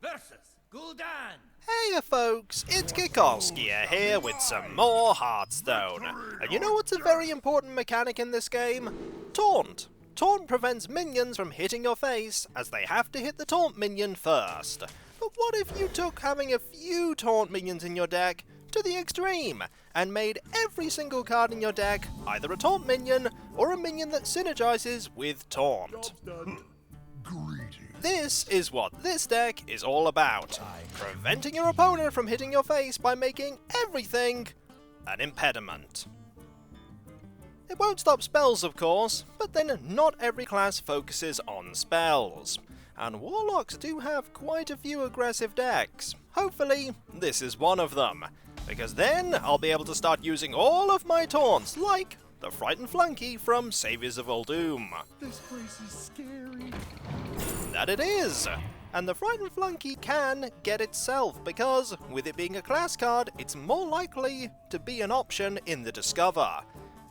versus Gul'dan. Hey folks, it's Kikoskia here with some more Hearthstone. And you know what's a very important mechanic in this game? Taunt. Taunt prevents minions from hitting your face, as they have to hit the taunt minion first. But what if you took having a few taunt minions in your deck to the extreme, and made every single card in your deck either a taunt minion, or a minion that synergizes with taunt? This is what this deck is all about. Preventing your opponent from hitting your face by making everything an impediment. It won't stop spells, of course, but then not every class focuses on spells. And Warlocks do have quite a few aggressive decks. Hopefully, this is one of them. Because then I'll be able to start using all of my taunts, like the Frightened Flunky from Saviors of Uldum. This place is scary. That it is! And the Frightened Flunky can get itself, because with it being a class card, it's more likely to be an option in the Discover.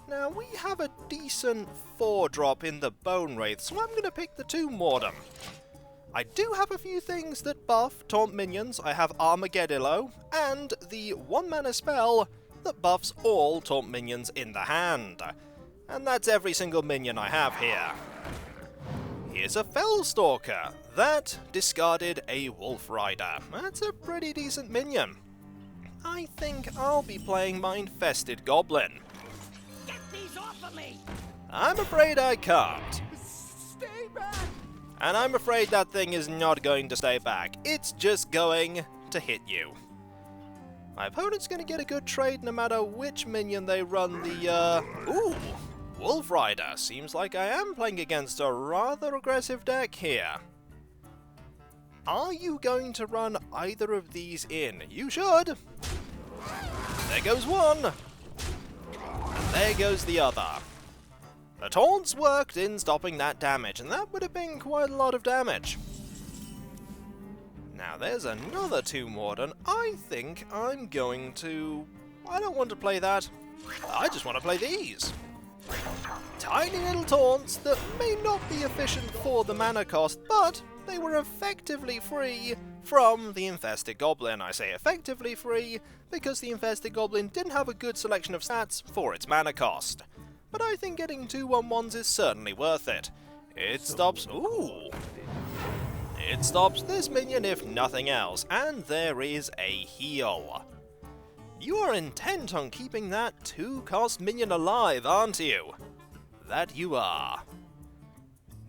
Now, we have a decent 4-drop in the Bone Wraith, so I'm going to pick the Tomb Warden. I do have a few things that buff taunt minions. I have Armageddillo, and the 1-mana spell that buffs all taunt minions in the hand. And that's every single minion I have here. Here's a Fellstalker that discarded a Wolf Rider. That's a pretty decent minion. I think I'll be playing my Infested Goblin. Get these off of me! I'm afraid I can't. Stay back! And I'm afraid that thing is not going to stay back. It's just going to hit you. My opponent's going to get a good trade no matter which minion they run the, Ooh! Wolf Rider. Seems like I am playing against a rather aggressive deck here. Are you going to run either of these in? You should! There goes one! And there goes the other. The taunts worked in stopping that damage, and that would have been quite a lot of damage. Now there's another Tomb Warden. I think I'm going to... I don't want to play that. I just want to play these. Tiny little taunts that may not be efficient for the mana cost, but they were effectively free from the Infested Goblin. I say effectively free because the Infested Goblin didn't have a good selection of stats for its mana cost. But I think getting 2/1/1s is certainly worth it. It stops... Ooh! It stops this minion if nothing else, and there is a heal. You are intent on keeping that 2-cost minion alive, aren't you? That you are.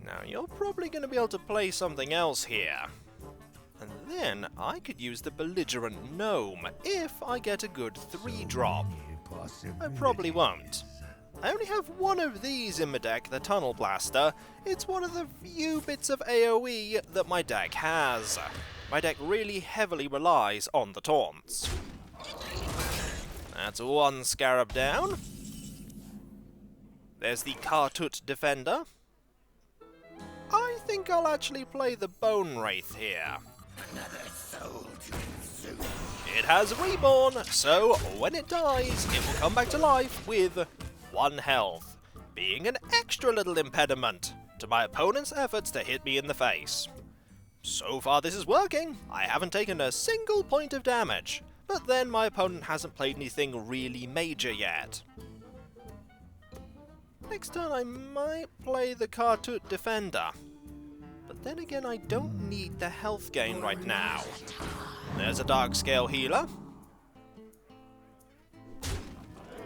Now, you're probably going to be able to play something else here. And then I could use the Belligerent Gnome if I get a good 3-drop. I probably won't. I only have one of these in my deck, the Tunnel Blaster. It's one of the few bits of AoE that my deck has. My deck really heavily relies on the taunts. That's one Scarab down. There's the Kartut Defender. I think I'll actually play the Bone Wraith here. Another soul to consume. It has Reborn, so when it dies, it will come back to life with 1 health, being an extra little impediment to my opponent's efforts to hit me in the face. So far this is working. I haven't taken a single point of damage, but then my opponent hasn't played anything really major yet. Next turn I might play the Kartut Defender, but then again I don't need the health gain right now. There's a Darkscale Healer.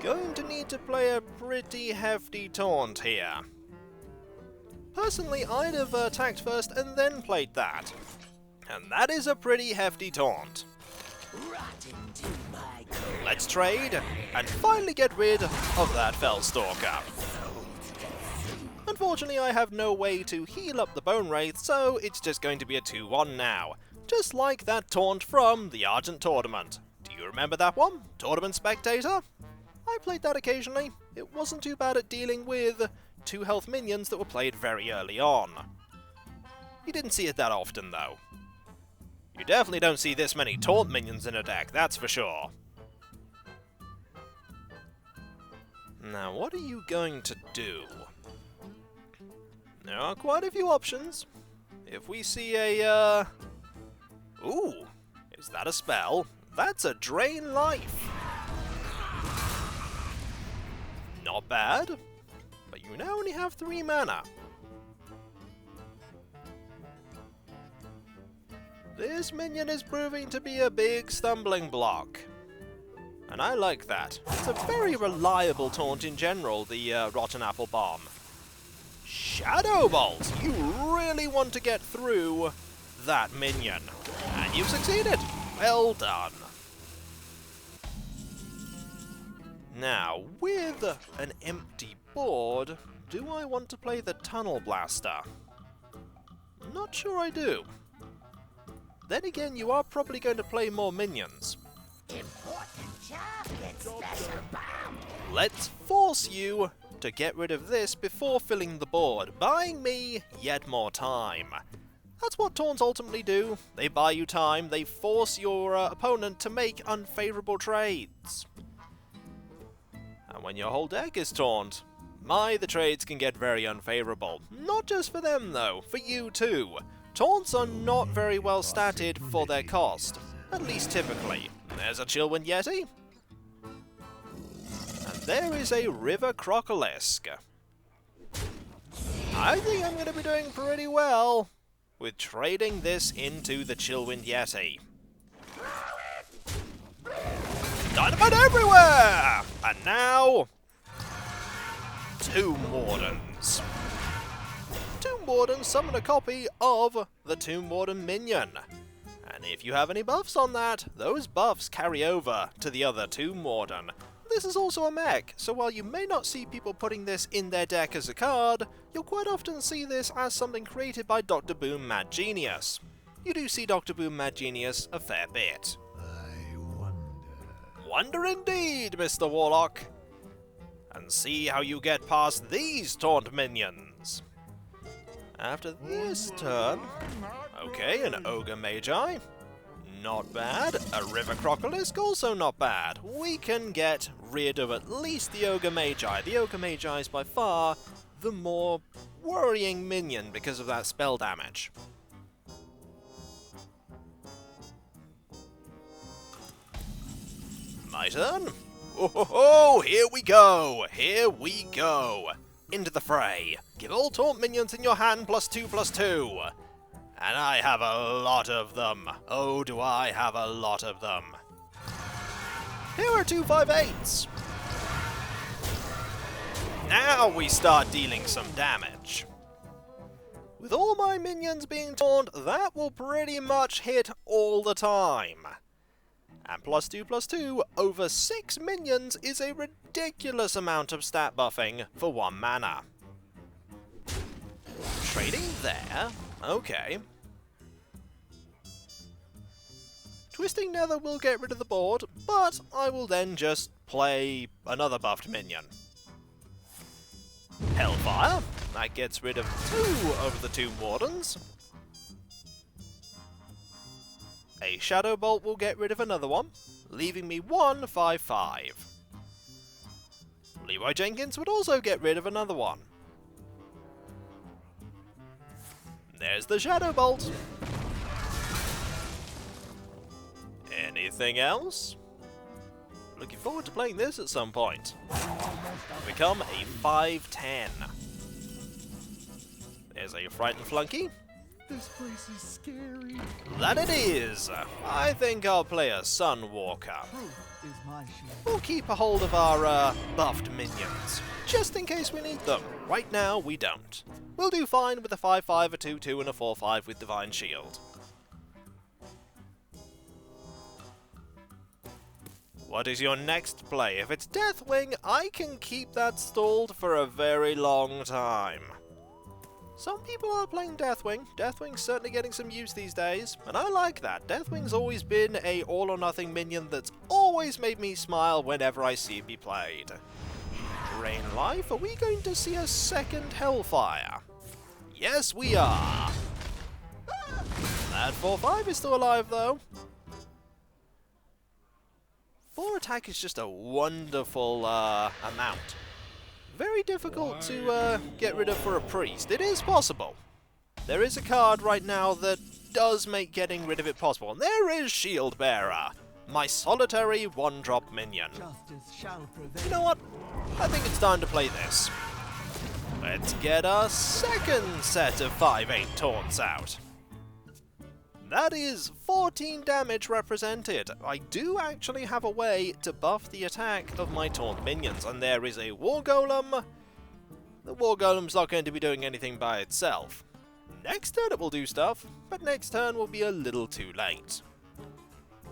Going to need to play a pretty hefty taunt here. Personally, I'd have attacked first and then played that. And that is a pretty hefty taunt. Let's trade, and finally get rid of that Fellstalker. Unfortunately, I have no way to heal up the Bone Wraith, so it's just going to be a 2-1 now. Just like that taunt from the Argent Tournament. Do you remember that one? Tournament Spectator? I played that occasionally. It wasn't too bad at dealing with 2 health minions that were played very early on. You didn't see it that often, though. You definitely don't see this many taunt minions in a deck, that's for sure. Now, what are you going to do? There are quite a few options. If we see a Ooh, is that a spell? That's a drain life. Not bad, but you now only have 3 mana. This minion is proving to be a big stumbling block. And I like that. It's a very reliable taunt in general, the Rotten Apple Bomb. Shadow Bolt! You really want to get through that minion. And you've succeeded! Well done. Now, with an empty board, do I want to play the Tunnel Blaster? Not sure I do. Then again, you are probably going to play more minions. Important job gets special bomb. Let's force you to get rid of this before filling the board, buying me yet more time. That's what taunts ultimately do. They buy you time, they force your opponent to make unfavourable trades. And when your whole deck is taunt, the trades can get very unfavourable. Not just for them though, for you too. Taunts are not very well statted for their cost, at least typically. There's a Chillwind Yeti. And there is a River Crocolisk. I think I'm going to be doing pretty well with trading this into the Chillwind Yeti. Dynamite everywhere! And now, Tomb Wardens. Tomb Wardens summon a copy of the Tomb Warden minion. And if you have any buffs on that, those buffs carry over to the other Tomb Warden. This is also a mech, so while you may not see people putting this in their deck as a card, you'll quite often see this as something created by Dr. Boom Mad Genius. You do see Dr. Boom Mad Genius a fair bit. I wonder. Wonder indeed, Mr. Warlock. And see how you get past these taunt minions. After this turn, okay, an Ogre Magi, not bad. A River Crocolisk, also not bad. We can get rid of at least the Ogre Magi. The Ogre Magi is by far the more worrying minion because of that spell damage. My turn. Oh, here we go! Here we go! Into the fray. Give all taunt minions in your hand +2/+2. And I have a lot of them. Oh, do I have a lot of them. Here are 2 5/8s. Now we start dealing some damage. With all my minions being taunt, that will pretty much hit all the time. And +2/+2 over 6 minions is a ridiculous amount of stat buffing for 1 mana. Trading there. Okay. Twisting Nether will get rid of the board, but I will then just play another buffed minion. Hellfire. That gets rid of 2 of the Tomb Wardens. A Shadow Bolt will get rid of another one, leaving me 1 5/5. Leroy Jenkins would also get rid of another one. There's the Shadow Bolt. Anything else? Looking forward to playing this at some point. Become a 5/10. There's a Frightened Flunky. This place is scary. That it is! I think I'll play a Sunwalker. Truth is my shield. We'll keep a hold of our buffed minions, just in case we need them. Right now, we don't. We'll do fine with a 5/5, a 2/2, and a 4/5 with Divine Shield. What is your next play? If it's Deathwing, I can keep that stalled for a very long time. Some people are playing Deathwing. Deathwing's certainly getting some use these days, and I like that. Deathwing's always been a all-or-nothing minion that's always made me smile whenever I see it be played. Drain life? Are we going to see a second Hellfire? Yes, we are! That 4/5 is still alive, though. 4 attack is just a wonderful amount. Very difficult to get rid of for a priest. It is possible. There is a card right now that does make getting rid of it possible. And there is Shield Bearer, my solitary one-drop minion. Justice shall prevail. You know what? I think it's time to play this. Let's get our second set of 5/8 taunts out. That is 14 damage represented. I do actually have a way to buff the attack of my taunt minions, and there is a War Golem. The War Golem's not going to be doing anything by itself. Next turn it will do stuff, but next turn will be a little too late.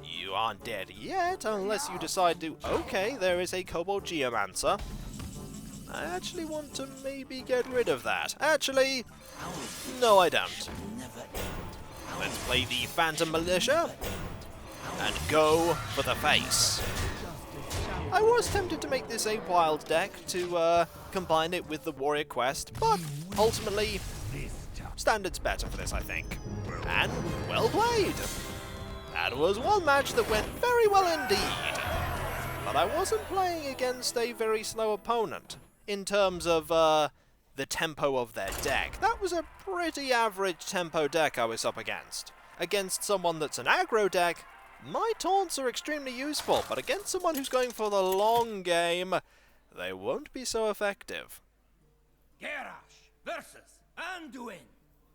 You aren't dead yet, unless you decide to... Okay, there is a Kobold Geomancer. I actually want to maybe get rid of that. Actually, no I don't. Let's play the Phantom Militia and go for the face. I was tempted to make this a wild deck to combine it with the Warrior Quest, but ultimately, Standard's better for this, I think. And well played! That was one match that went very well indeed. But I wasn't playing against a very slow opponent in terms of the tempo of their deck. That was a pretty average tempo deck I was up against. Against someone that's an aggro deck, my taunts are extremely useful, but against someone who's going for the long game, they won't be so effective. Garrosh versus Anduin.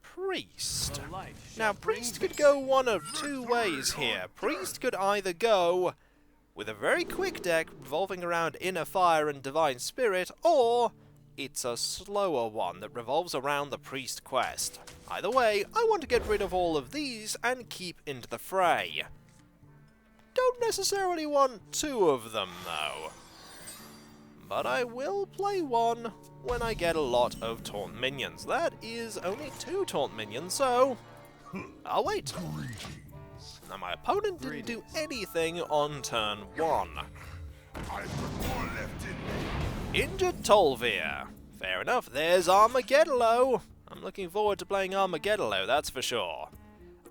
Priest. Now, Priest could go one of two ways here. Priest could either go with a very quick deck revolving around Inner Fire and Divine Spirit, or it's a slower one that revolves around the Priest quest. Either way, I want to get rid of all of these and keep into the fray. Don't necessarily want two of them, though. But I will play one when I get a lot of taunt minions. That is only 2 taunt minions, so I'll wait. Now, my opponent didn't do anything on turn 1. Injured Tolvir. Fair enough, there's Armageddolo. I'm looking forward to playing Armageddolo, that's for sure.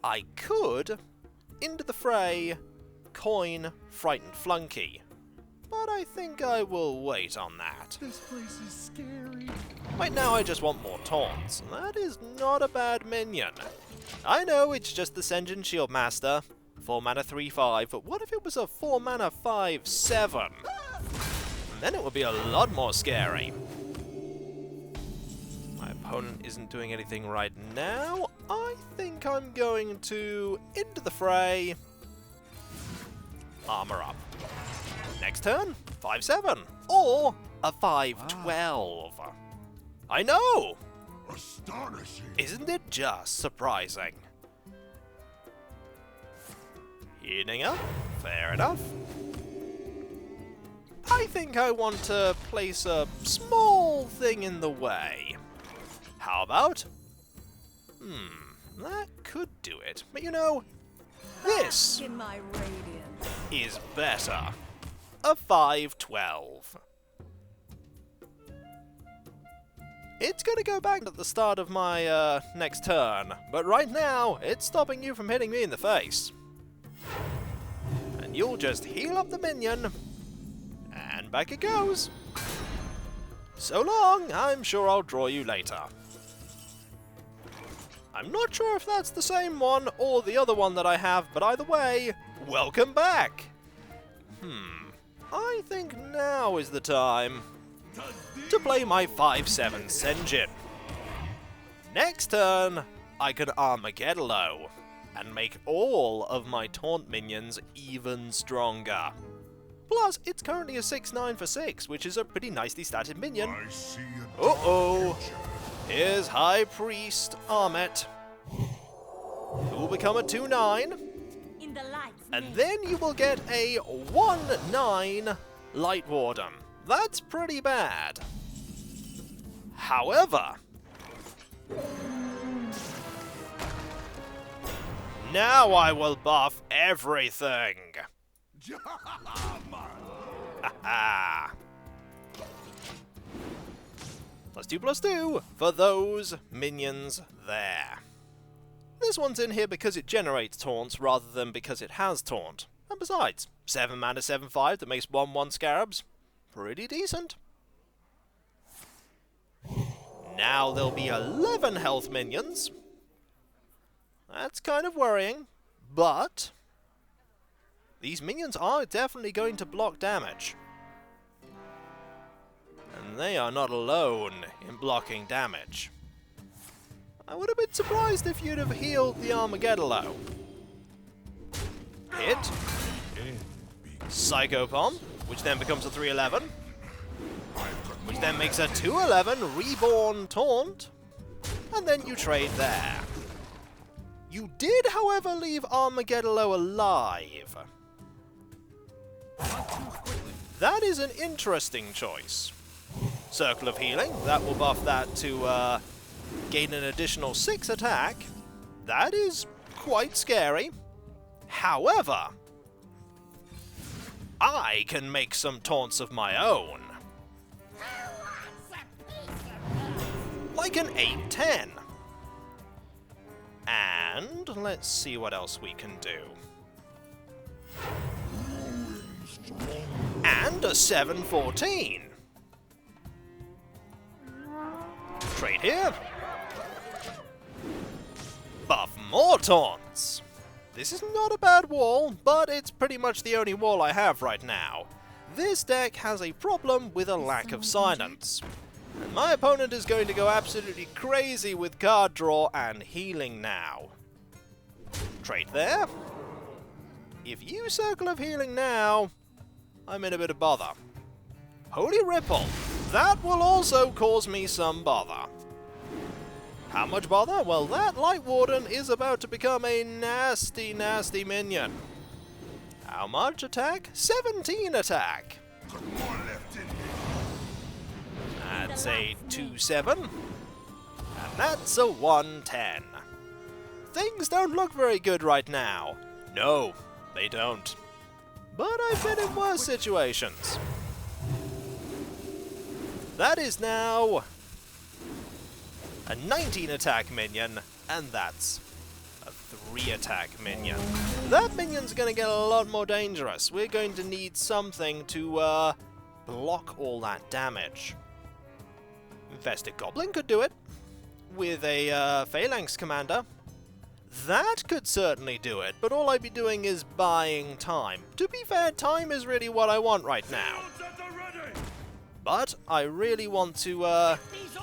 I could, into the fray, coin Frightened Flunky. But I think I will wait on that. This place is scary. Right now I just want more taunts, and that is not a bad minion. I know it's just the Sen'jin Shield Master, 4 mana 3/5, but what if it was a 4 mana 5/7? And then it would be a lot more scary. My opponent isn't doing anything right now. I think I'm going to into the fray, armor up. Next turn, 5/7, or a 5/12. I know! Astonishing. Isn't it just surprising? Healing up, fair enough. I think I want to place a small thing in the way. How about? That could do it. But you know, this In my radiance. is better. A 5/12. It's going to go back at the start of my next turn, but right now it's stopping you from hitting me in the face. And you'll just heal up the minion, and back it goes. So long, I'm sure I'll draw you later. I'm not sure if that's the same one or the other one that I have, but either way, welcome back! I think now is the time to play my 5/7 Sen'jin. Next turn, I can Armageddolo and make all of my taunt minions even stronger. Plus, it's currently a 6/9 for 6, which is a pretty nicely statted minion. Uh-oh! Here's High Priest Armet, who will become a 2/9. In the lights. And then you will get a 1/9 Light Warden. That's pretty bad. However, now I will buff everything. Haha. +2/+2 for those minions there. This one's in here because it generates taunts rather than because it has taunt. And besides, 7 mana 7/5 that makes 1/1 scarabs. Pretty decent. Now there'll be 11 health minions. That's kind of worrying, but these minions are definitely going to block damage. And they are not alone in blocking damage. I would have been surprised if you'd have healed the Armageddon. Hit. Psycho Bomb, which then becomes a 311. Which then makes a 211 Reborn Taunt. And then you trade there. You did, however, leave Armageddon alive. That is an interesting choice. Circle of Healing, that will buff that to gain an additional 6 attack. That is quite scary. However, I can make some taunts of my own. Like an 8-10. And let's see what else we can do. And a 7-14. Trade here. Buff more taunts. This is not a bad wall, but it's pretty much the only wall I have right now. This deck has a problem with a lack of silence. And my opponent is going to go absolutely crazy with card draw and healing now. Trade there. If you Circle of Healing now, I'm in a bit of bother. Holy Ripple. That will also cause me some bother. How much bother? Well, that Light Warden is about to become a nasty, nasty minion. How much attack? 17 attack. That's a 2-7. And that's a 1-10. Things don't look very good right now. No, they don't. But I've been in worse situations. That is now a 19 attack minion, and that's a 3 attack minion. That minion's going to get a lot more dangerous. We're going to need something to block all that damage. Infested Goblin could do it with a Phalanx Commander. That could certainly do it, but all I'd be doing is buying time. To be fair, time is really what I want right now. But I really want to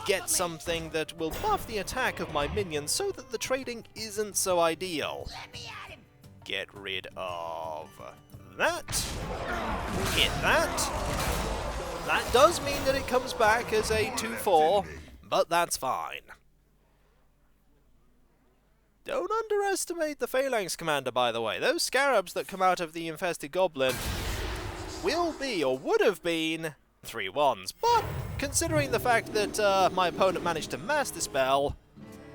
get something that will buff the attack of my minions so that the trading isn't so ideal. Get rid of that. Hit that. That does mean that it comes back as a 2-4, but that's fine. Don't underestimate the Phalanx Commander, by the way. Those Scarabs that come out of the Infested Goblin will be, or would have been, 3-1s. But, considering the fact that my opponent managed to Mass Dispel,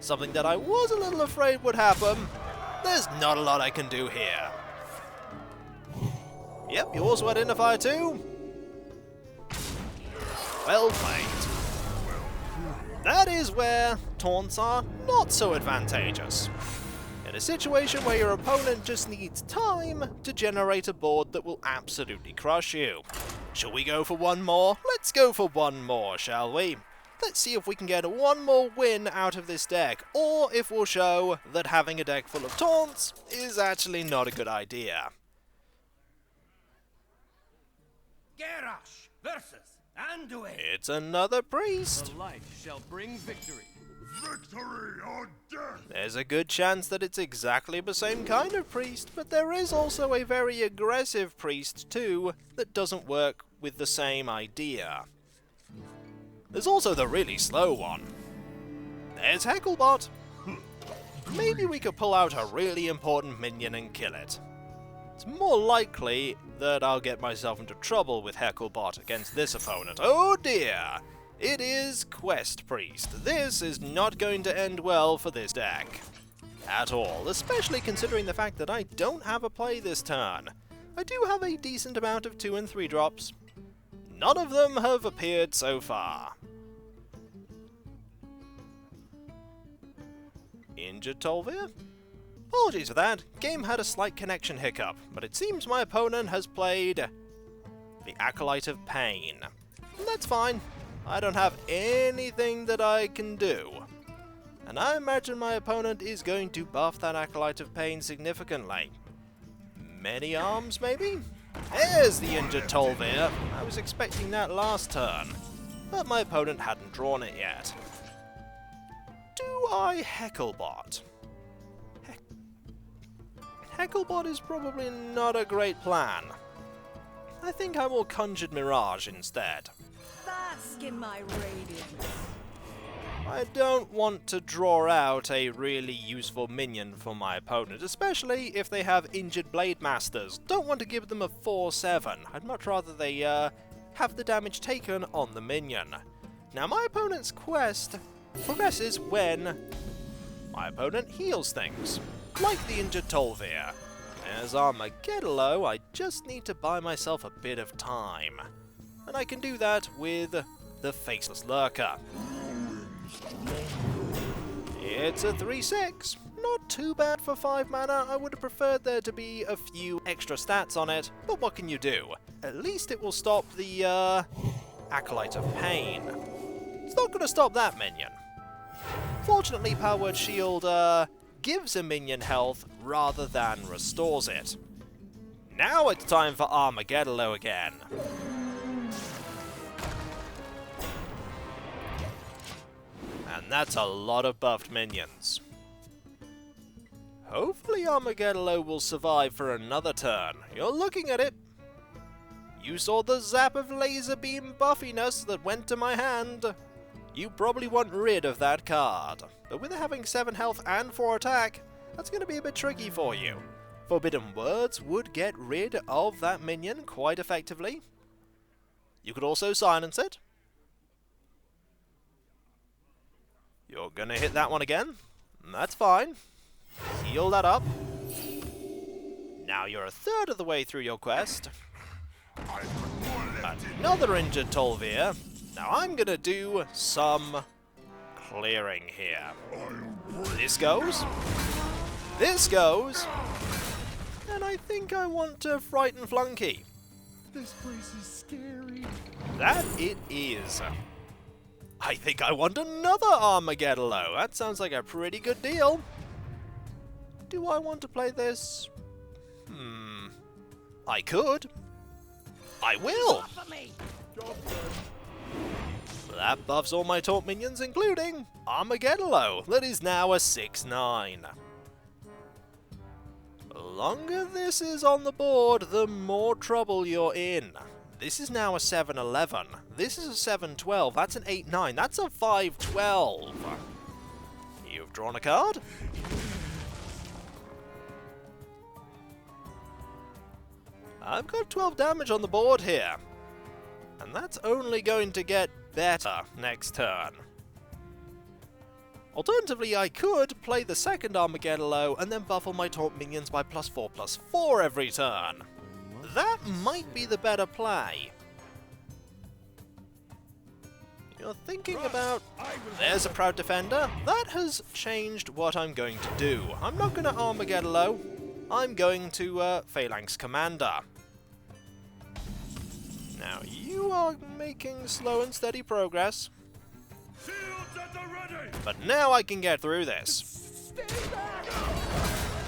something that I was a little afraid would happen, there's not a lot I can do here. Yep, you also identify too. Well played. That is where taunts are not so advantageous. In a situation where your opponent just needs time to generate a board that will absolutely crush you. Shall we go for one more? Let's go for one more, shall we? Let's see if we can get one more win out of this deck, or if we'll show that having a deck full of taunts is actually not a good idea. Garrosh versus Anduin. It's another priest. The light shall bring victory. Victory or death! There's a good chance that it's exactly the same kind of priest, but there is also a very aggressive priest too that doesn't work with the same idea. There's also the really slow one. There's Hecklebot. Maybe we could pull out a really important minion and kill it. It's more likely that I'll get myself into trouble with Hecklebot against this opponent. Oh dear! It is Quest Priest. This is not going to end well for this deck. At all, especially considering the fact that I don't have a play this turn. I do have a decent amount of 2 and 3 drops. None of them have appeared so far. Injured Tolvir? Apologies for that. Game had a slight connection hiccup, but it seems my opponent has played the Acolyte of Pain. And that's fine. I don't have anything that I can do. And I imagine my opponent is going to buff that Acolyte of Pain significantly. Many arms, maybe? There's the injured Tolvir. I was expecting that last turn, but my opponent hadn't drawn it yet. Do I Hecklebot? Hecklebot is probably not a great plan. I think I will Conjured Mirage instead. Bask in my radiance. I don't want to draw out a really useful minion for my opponent, especially if they have injured Blade Masters. Don't want to give them a 4/7. I'd much rather they have the damage taken on the minion. Now my opponent's quest progresses when my opponent heals things, like the injured Tolvir. As Armageddalo, I just need to buy myself a bit of time. And I can do that with the Faceless Lurker. It's a 3/6. Not too bad for 5 mana. I would have preferred there to be a few extra stats on it, but what can you do? At least it will stop the Acolyte of Pain. It's not going to stop that minion. Fortunately, Power Word Shield gives a minion health rather than restores it. Now it's time for Armageddalo again. And that's a lot of buffed minions. Hopefully Armageddalo will survive for another turn. You're looking at it. You saw the zap of laser beam buffiness that went to my hand. You probably want rid of that card. But with it having 7 health and 4 attack, that's going to be a bit tricky for you. Forbidden Words would get rid of that minion quite effectively. You could also silence it. You're going to hit that one again. That's fine. Heal that up. Now you're a third of the way through your quest. Another injured Tolvir. Now I'm going to do some clearing here. This goes. This goes. And I think I want to Frighten Flunky. This place is scary. That it is. I think I want another Armageddalo. That sounds like a pretty good deal. Do I want to play this? I could. I will. That buffs all my Taunt minions, including Armageddalo. That is now a 6/9. The longer this is on the board, the more trouble you're in. This is now a 7/11. This is a 7/12. That's an 8/9. That's a 5/12. You've drawn a card. I've got 12 damage on the board here. And that's only going to get better next turn. Alternatively, I could play the second Armageddalo and then buff all my Taunt minions by +4/+4 every turn. That might be the better play. You're thinking about... There's a Proud Defender. That has changed what I'm going to do. I'm not going to Armageddalo. I'm going to Phalanx Commander. Now, you are making slow and steady progress. But now I can get through this.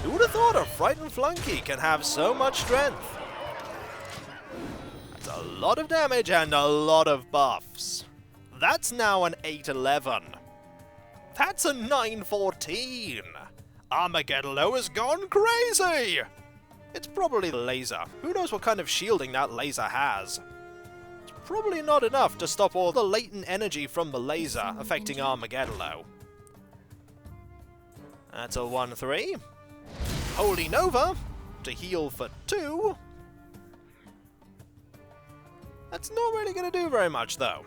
Who would have thought a Frightened Flunky can have so much strength? That's a lot of damage and a lot of buffs. That's now an 8/11. That's a 9/14. Armageddalo has gone crazy! It's probably the laser. Who knows what kind of shielding that laser has? It's probably not enough to stop all the latent energy from the laser affecting Armageddalo. That's a 1/3. Holy Nova to heal for 2. That's not really going to do very much, though.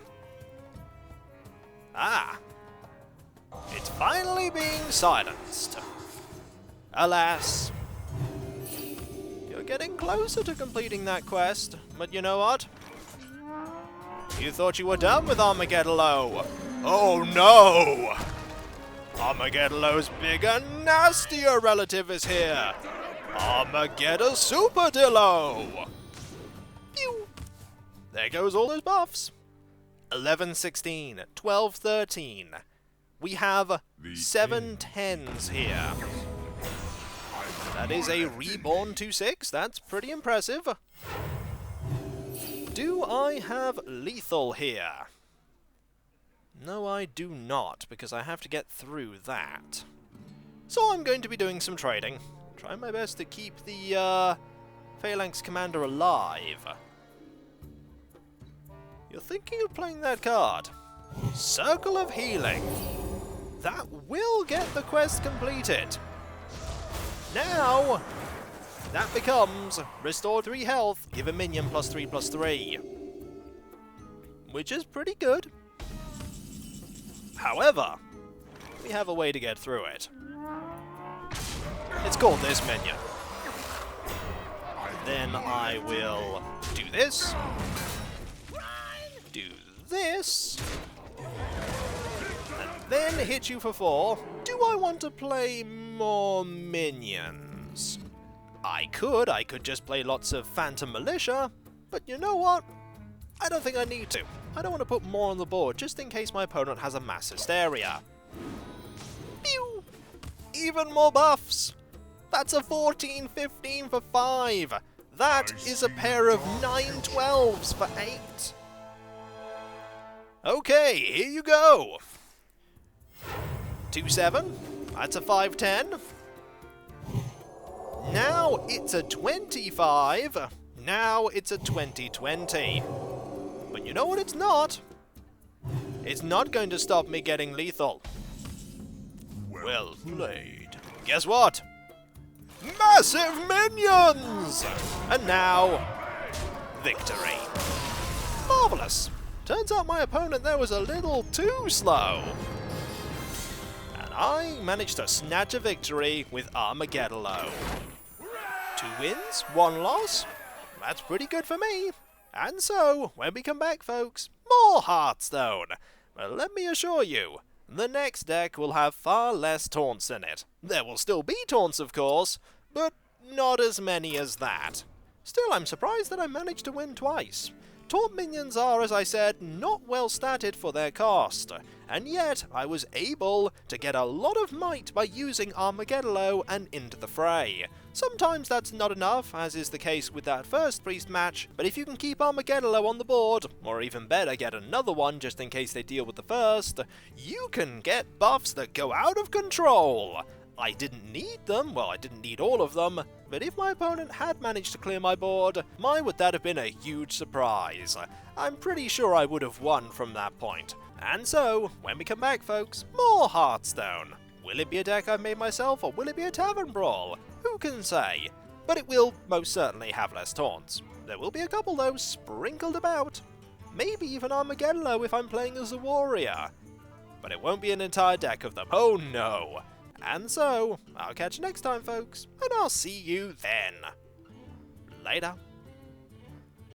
Ah! It's finally being silenced. Alas. You're getting closer to completing that quest, but you know what? You thought you were done with Armageddalo. Oh no! Armageddalo's bigger, nastier relative is here. Armageddon Superdillo! Pew! There goes all those buffs. 11/16, 12/13. we have 7 10s here. That is a reborn 2/6. That's pretty impressive. Do I have lethal here? No, I do not, because I have to get through that. So I'm going to be doing some trading. Trying my best to keep the Phalanx Commander alive. You're thinking of playing that card. Circle of Healing. That will get the quest completed. Now, that becomes restore 3 health, give a minion +3/+3. Which is pretty good. However, we have a way to get through it. It's called this minion. Then I will do this. Do this. And then hit you for 4. Do I want to play more minions? I could just play lots of Phantom Militia, but you know what? I don't think I need to. I don't want to put more on the board, just in case my opponent has a mass hysteria. Pew! Even more buffs! That's a 14-15 for 5! That is a pair of 9-12s for 8! Okay, here you go! 2-7, that's a 5-10. Now it's a 25, now it's a 20-20. But you know what it's not? It's not going to stop me getting lethal. Well played. Guess what? Massive minions! And now, victory. Marvelous. Turns out my opponent there was a little too slow. And I managed to snatch a victory with Armageddon. 2 wins, 1 loss. That's pretty good for me. And so, when we come back, folks, more Hearthstone. But let me assure you, the next deck will have far less taunts in it. There will still be taunts, of course, but not as many as that. Still, I'm surprised that I managed to win twice. Taunt minions are, as I said, not well statted for their cost, and yet I was able to get a lot of might by using Armageddon and Into the Fray. Sometimes that's not enough, as is the case with that first priest match, but if you can keep Armageddon on the board, or even better get another one just in case they deal with the first, you can get buffs that go out of control. I didn't need them, well I didn't need all of them, but if my opponent had managed to clear my board, would that have been a huge surprise. I'm pretty sure I would have won from that point. And so, when we come back folks, more Hearthstone. Will it be a deck I've made myself, or will it be a tavern brawl? Who can say? But it will most certainly have less taunts. There will be a couple though sprinkled about. Maybe even Armageddon if I'm playing as a warrior. But it won't be an entire deck of them, oh no! And so, I'll catch you next time folks, and I'll see you then. Later.